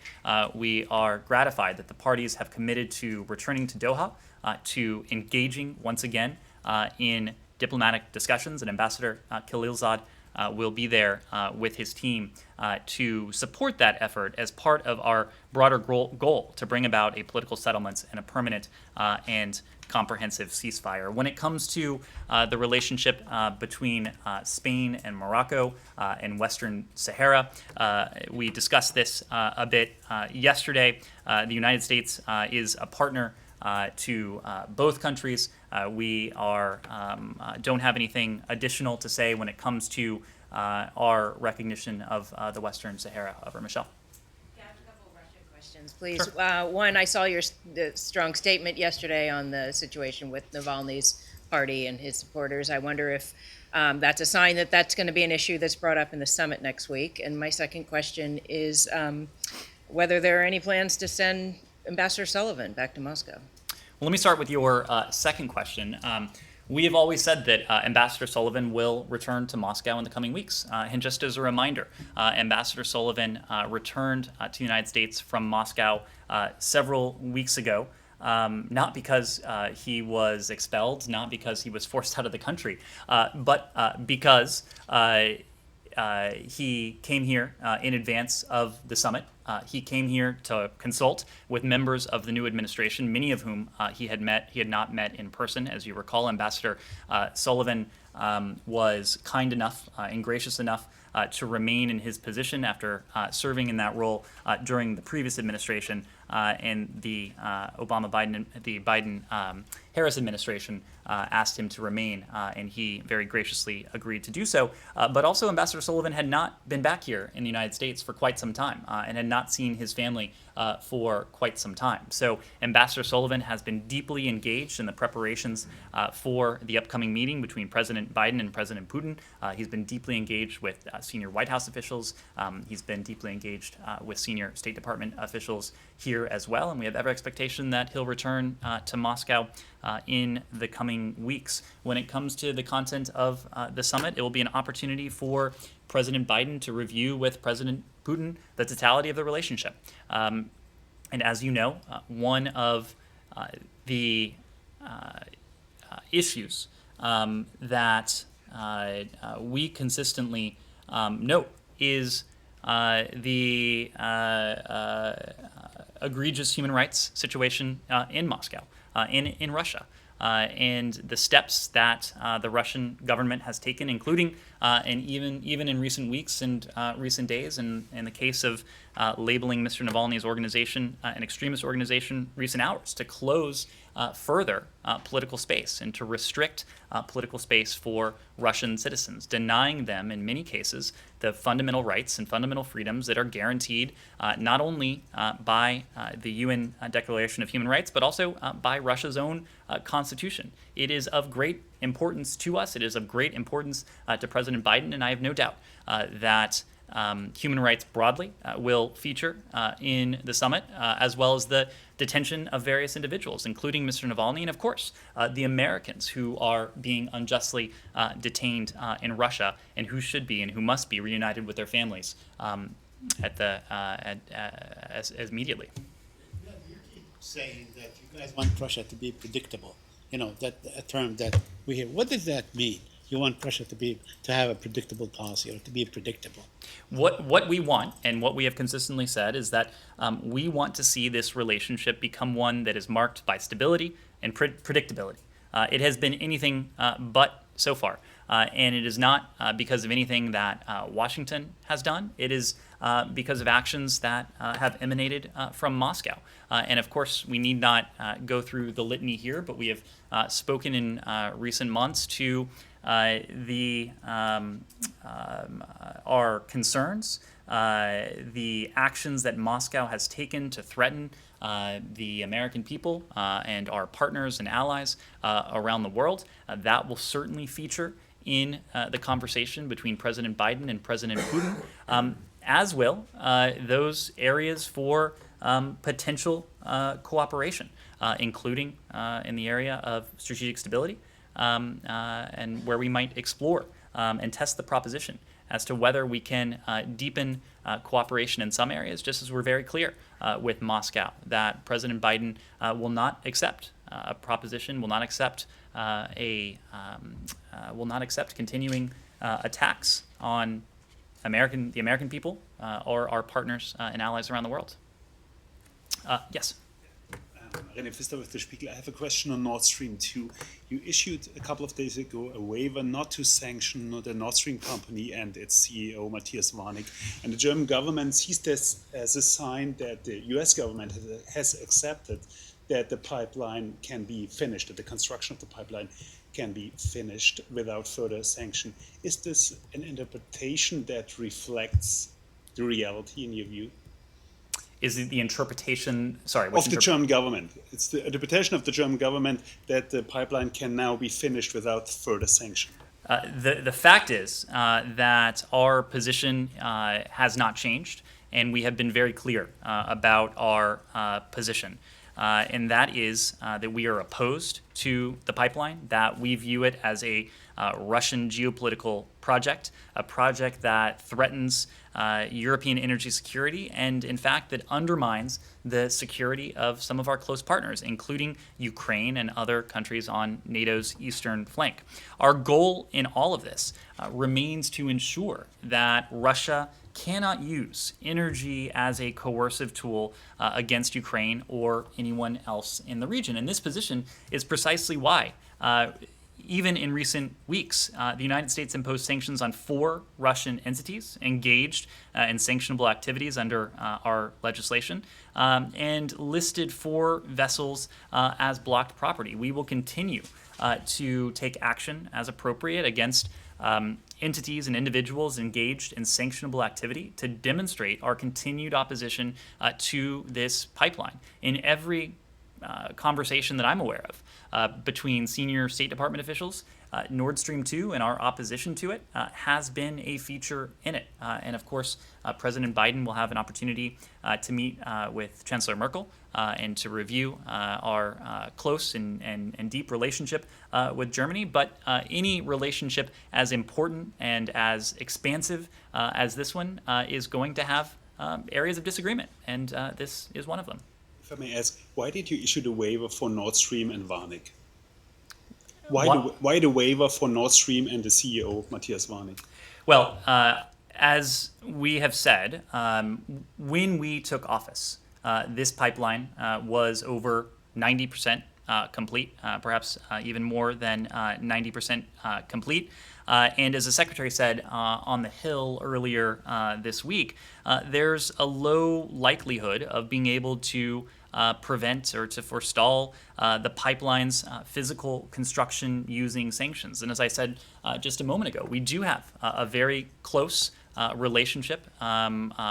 we are gratified that the parties have committed to returning to Doha, to engaging once again in diplomatic discussions, and Ambassador Khalilzad will be there with his team to support that effort as part of our broader goal to bring about a political settlement and a permanent and comprehensive ceasefire. When it comes to the relationship between Spain and Morocco and Western Sahara, we discussed this a bit yesterday. The United States is a partner to both countries. We don't have anything additional to say when it comes to our recognition of the Western Sahara. Michelle. Yeah, I have a couple of Russia questions, please. Sure. One, I saw your strong statement yesterday on the situation with Navalny's party and his supporters. I wonder if that's a sign that that's going to be an issue that's brought up in the summit next week. And my second question is whether there are any plans to send Ambassador Sullivan back to Moscow. Well, let me start with your second question. We have always said that Ambassador Sullivan will return to Moscow in the coming weeks. And just as a reminder, Ambassador Sullivan returned to the United States from Moscow several weeks ago, not because he was expelled, not because he was forced out of the country, but because he came here in advance of the summit. He came here to consult with members of the new administration, many of whom he had not met in person. As you recall, Ambassador Sullivan was kind enough and gracious enough to remain in his position after serving in that role during the previous administration and the Biden-Harris administration asked him to remain, and he very graciously agreed to do so. But also, Ambassador Sullivan had not been back here in the United States for quite some time and had not seen his family for quite some time. So Ambassador Sullivan has been deeply engaged in the preparations for the upcoming meeting between President Biden and President Putin. He's been deeply engaged with senior White House officials. He's been deeply engaged with senior State Department officials here as well, and we have every expectation that he'll return to Moscow in the coming weeks. When it comes to the content of the summit, it will be an opportunity for President Biden to review with President Putin the totality of the relationship. And as you know, one of the issues that we consistently note is the egregious human rights situation in Moscow, in Russia, and the steps that the Russian government has taken, including and even in recent weeks and recent days, in the case of labeling Mr. Navalny's organization an extremist organization, recent hours, to close further political space and to restrict political space for Russian citizens, denying them, in many cases, the fundamental rights and fundamental freedoms that are guaranteed not only by the UN Declaration of Human Rights, but also by Russia's own constitution. It is of great importance to us. It is of great importance to President Biden, and I have no doubt that human rights broadly will feature in the summit, as well as the detention of various individuals, including Mr. Navalny, and of course, the Americans who are being unjustly detained in Russia and who should be and who must be reunited with their families as immediately. Saying that you guys want Russia to be predictable, that a term that we hear. What does that mean? You want Russia to have a predictable policy or to be predictable? What we want and what we have consistently said is that we want to see this relationship become one that is marked by stability and predictability. It has been anything but so far, and it is not because of anything that Washington has done. It is because of actions that have emanated from Moscow. And of course, we need not go through the litany here, but we have spoken in recent months to our concerns, the actions that Moscow has taken to threaten the American people and our partners and allies around the world. That will certainly feature in the conversation between President Biden and President Putin, as will those areas for potential cooperation, including in the area of strategic stability, and where we might explore and test the proposition as to whether we can deepen cooperation in some areas, just as we're very clear with Moscow that President Biden will not accept a proposition, will not accept continuing attacks on the American people or our partners and allies around the world. Yes. René Pfister with The Spiegel. I have a question on Nord Stream 2. You issued a couple of days ago a waiver not to sanction the Nord Stream company and its CEO, Matthias Warnig. And the German government sees this as a sign that the US government has accepted that the pipeline can be finished, that the construction of the pipeline can be finished without further sanction. Is this an interpretation that reflects the reality in your view? Is it the interpretation, of the German government? It's the interpretation of the German government that the pipeline can now be finished without further sanction. The fact is that our position has not changed, and we have been very clear about our position. And that is that we are opposed to the pipeline, that we view it as a Russian geopolitical project, a project that threatens European energy security and, in fact, that undermines the security of some of our close partners, including Ukraine and other countries on NATO's eastern flank. Our goal in all of this remains to ensure that Russia cannot use energy as a coercive tool against Ukraine or anyone else in the region. And this position is precisely why, even in recent weeks, the United States imposed sanctions on 4 Russian entities engaged in sanctionable activities under our legislation, and listed 4 vessels as blocked property. We will continue to take action as appropriate against entities and individuals engaged in sanctionable activity to demonstrate our continued opposition to this pipeline. In every conversation that I'm aware of between senior State Department officials, Nord Stream 2 and our opposition to it has been a feature in it. And of course, President Biden will have an opportunity to meet with Chancellor Merkel and to review our close and deep relationship with Germany. But any relationship as important and as expansive as this one is going to have areas of disagreement, and this is one of them. If I may ask, why did you issue the waiver for Nord Stream and Warnig? Why the waiver for Nord Stream and the CEO, Matthias Warnig? Well, as we have said, when we took office, this pipeline was over 90% complete, perhaps even more than 90% complete. And as the Secretary said on the Hill earlier this week, there's a low likelihood of being able to prevent or to forestall the pipeline's physical construction using sanctions. And as I said just a moment ago, we do have a very close relationship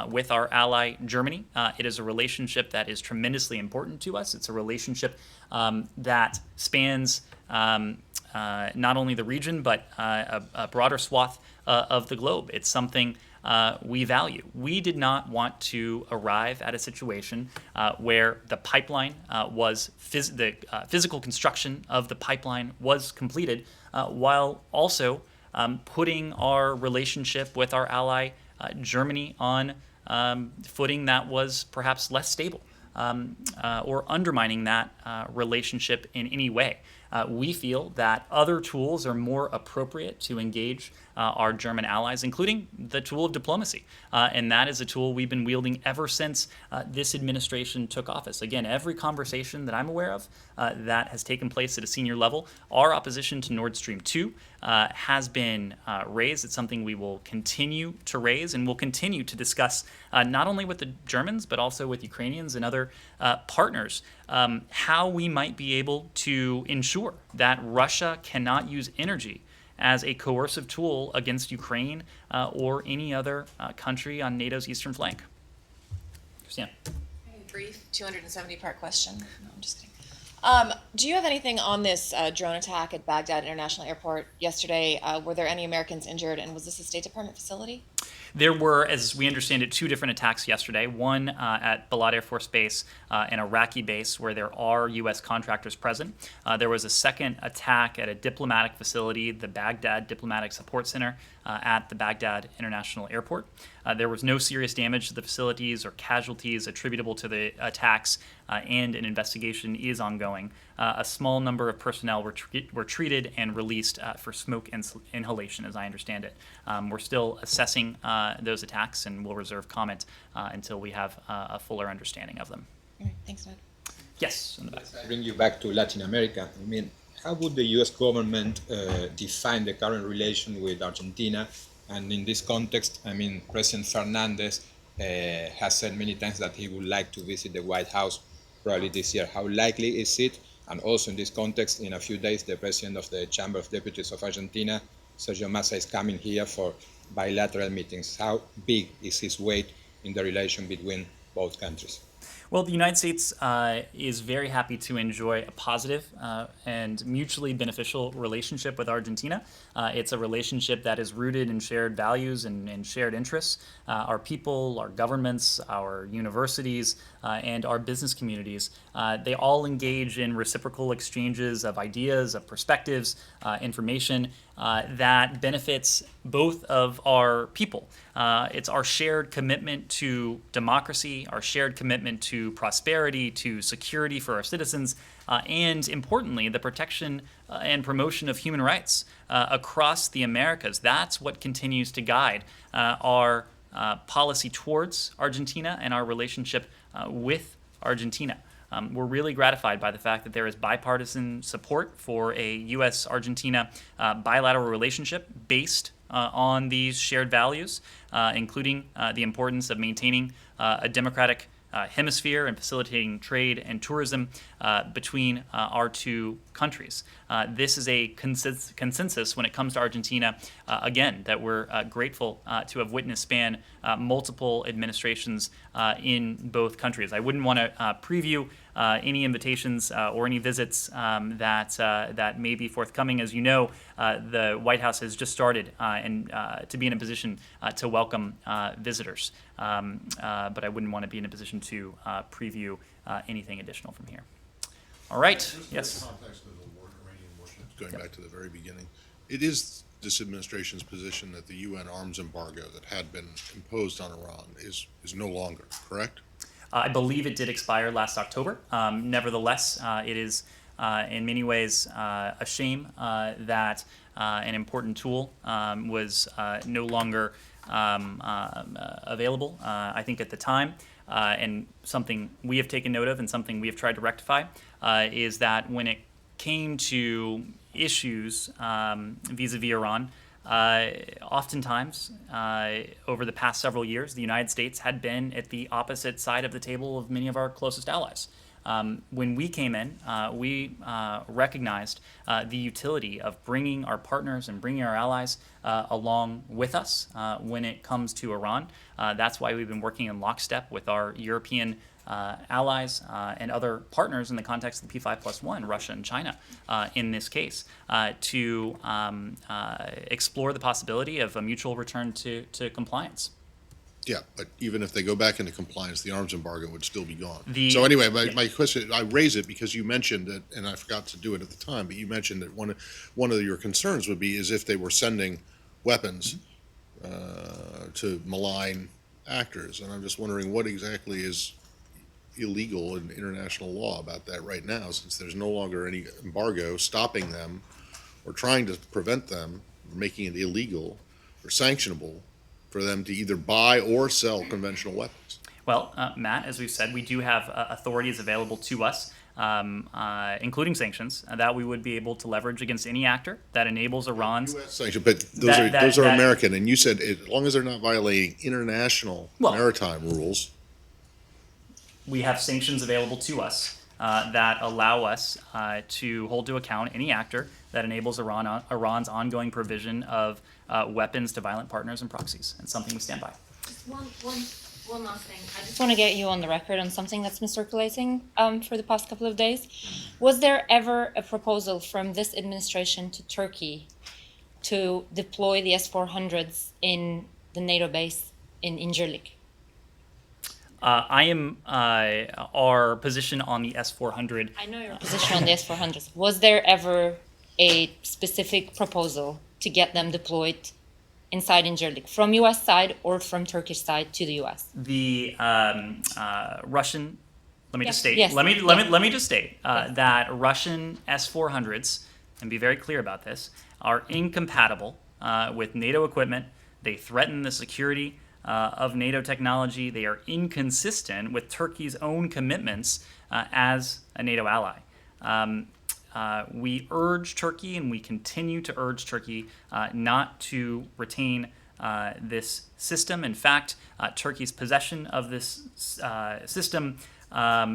with our ally Germany. It is a relationship that is tremendously important to us. It's a relationship that spans not only the region but a broader swath of the globe. It's something we value. We did not want to arrive at a situation where the pipeline the physical construction of the pipeline was completed, while also putting our relationship with our ally Germany on footing that was perhaps less stable, or undermining that relationship in any way. We feel that other tools are more appropriate to engage our German allies, including the tool of diplomacy. And that is a tool we've been wielding ever since this administration took office. Again, every conversation that I'm aware of that has taken place at a senior level, our opposition to Nord Stream 2 has been raised. It's something we will continue to raise, and we'll continue to discuss not only with the Germans, but also with Ukrainians and other partners, how we might be able to ensure that Russia cannot use energy as a coercive tool against Ukraine or any other country on NATO's eastern flank. Christiane. Brief 270-part question. No, I'm just kidding. Do you have anything on this drone attack at Baghdad International Airport yesterday? Were there any Americans injured, and was this a State Department facility? There were, as we understand it, 2 different attacks yesterday. One at Balad Air Force Base, an Iraqi base where there are U.S. contractors present. There was a second attack at a diplomatic facility, the Baghdad Diplomatic Support Center at the Baghdad International Airport. There was no serious damage to the facilities or casualties attributable to the attacks, and an investigation is ongoing. A small number of personnel were treated and released for smoke inhalation, as I understand it. We're still assessing those attacks, and we'll reserve comment until we have a fuller understanding of them. All right, thanks, Ned. Yes, in the back. Bring you back to Latin America. I mean, how would the U.S. government define the current relation with Argentina? And in this context, I mean, President Fernandez has said many times that he would like to visit the White House probably this year. How likely is it? And also in this context, in a few days, the president of the Chamber of Deputies of Argentina, Sergio Massa, is coming here for bilateral meetings. How big is his weight in the relation between both countries? Well, the United States is very happy to enjoy a positive and mutually beneficial relationship with Argentina. It's a relationship that is rooted in shared values and shared interests. Our people, our governments, our universities, and our business communities, they all engage in reciprocal exchanges of ideas, of perspectives, information that benefits both of our people. It's our shared commitment to democracy, our shared commitment to prosperity, to security for our citizens, and importantly, the protection and promotion of human rights across the Americas. That's what continues to guide our policy towards Argentina and our relationship with Argentina. We're really gratified by the fact that there is bipartisan support for a U.S.-Argentina bilateral relationship based on these shared values, including the importance of maintaining a democratic hemisphere and facilitating trade and tourism between our two countries. This is a consensus when it comes to Argentina, again, that we're grateful to have witnessed span multiple administrations in both countries. I wouldn't want to preview any invitations or any visits that may be forthcoming. As you know, the White House has just started and to be in a position to welcome visitors. But I wouldn't want to be in a position to preview anything additional from here. All right. Yes. In the context of the Iranian warship, going back to the very beginning, it is this administration's position that the UN arms embargo that had been imposed on Iran is no longer, correct? I believe it did expire last October. Nevertheless, it is in many ways a shame that an important tool was no longer available. I think at the time, and something we have taken note of and something we have tried to rectify, is that when it came to issues vis-a-vis Iran, oftentimes, over the past several years, the United States had been at the opposite side of the table of many of our closest allies. When we came in, we recognized the utility of bringing our partners and bringing our allies along with us when it comes to Iran. That's why we've been working in lockstep with our European allies and other partners in the context of the P5+1, Russia and China in this case, to explore the possibility of a mutual return to compliance. Yeah, but even if they go back into compliance, the arms embargo would still be gone. The- So anyway, yeah. my question, I raise it because you mentioned it, and I forgot to do it at the time, but you mentioned that one of your concerns would be is if they were sending weapons to malign actors, and I'm just wondering what exactly is illegal in international law about that right now, since there's no longer any embargo stopping them or trying to prevent them, making it illegal or sanctionable for them to either buy or sell conventional weapons. Well, Matt, as we've said, we do have authorities available to us, including sanctions, that we would be able to leverage against any actor that enables Iran's. Sanction, but That- those are that- American, and you said as long as they're not violating international Well- maritime rules. We have sanctions available to us that allow us to hold to account any actor that enables Iran's ongoing provision of weapons to violent partners and proxies. It's something we stand by. One last thing. I just want to get you on the record on something that's been circulating for the past couple of days. Was there ever a proposal from this administration to Turkey to deploy the S-400s in the NATO base in Incirlik? Our position on the S-400. I know your position on the S-400s. Was there ever a specific proposal to get them deployed inside Incirlik from U.S. side or from Turkish side to the U.S.? The Russian. Let me just state. Yes. Let me just state that Russian S-400s, and be very clear about this, are incompatible with NATO equipment. They threaten the security of NATO technology. They are inconsistent with Turkey's own commitments as a NATO ally. We urge Turkey, and we continue to urge Turkey not to retain this system. In fact, Turkey's possession of this system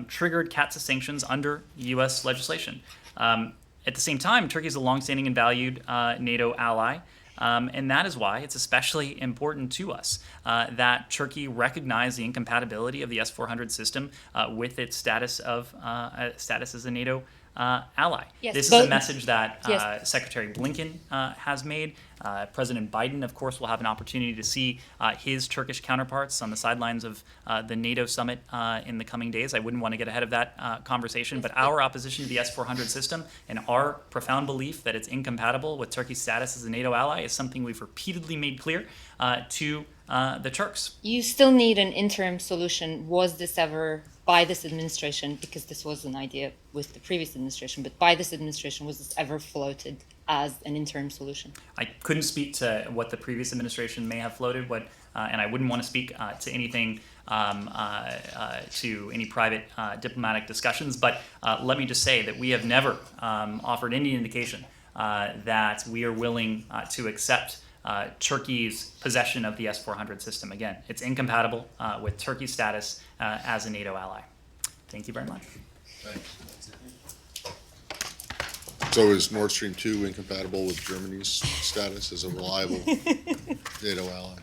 triggered CAATSA sanctions under U.S. legislation. At the same time, Turkey is a longstanding and valued NATO ally. And that is why it's especially important to us that Turkey recognize the incompatibility of the S-400 system with its status as a NATO ally. Yes, This is but- a message that Yes. Secretary Blinken has made. President Biden, of course, will have an opportunity to see his Turkish counterparts on the sidelines of the NATO summit in the coming days. I wouldn't want to get ahead of that conversation, but our opposition to the S-400 system and our profound belief that it's incompatible with Turkey's status as a NATO ally is something we've repeatedly made clear to the Turks. You still need an interim solution. Was this ever by this administration, because this was an idea with the previous administration, but by this administration, was this ever floated as an interim solution? I couldn't speak to what the previous administration may have floated, and I wouldn't want to speak to anything to any private diplomatic discussions. But let me just say that we have never offered any indication that we are willing to accept Turkey's possession of the S-400 system. Again, it's incompatible with Turkey's status as a NATO ally. Thank you very much. So is Nord Stream 2 incompatible with Germany's status as a reliable NATO ally?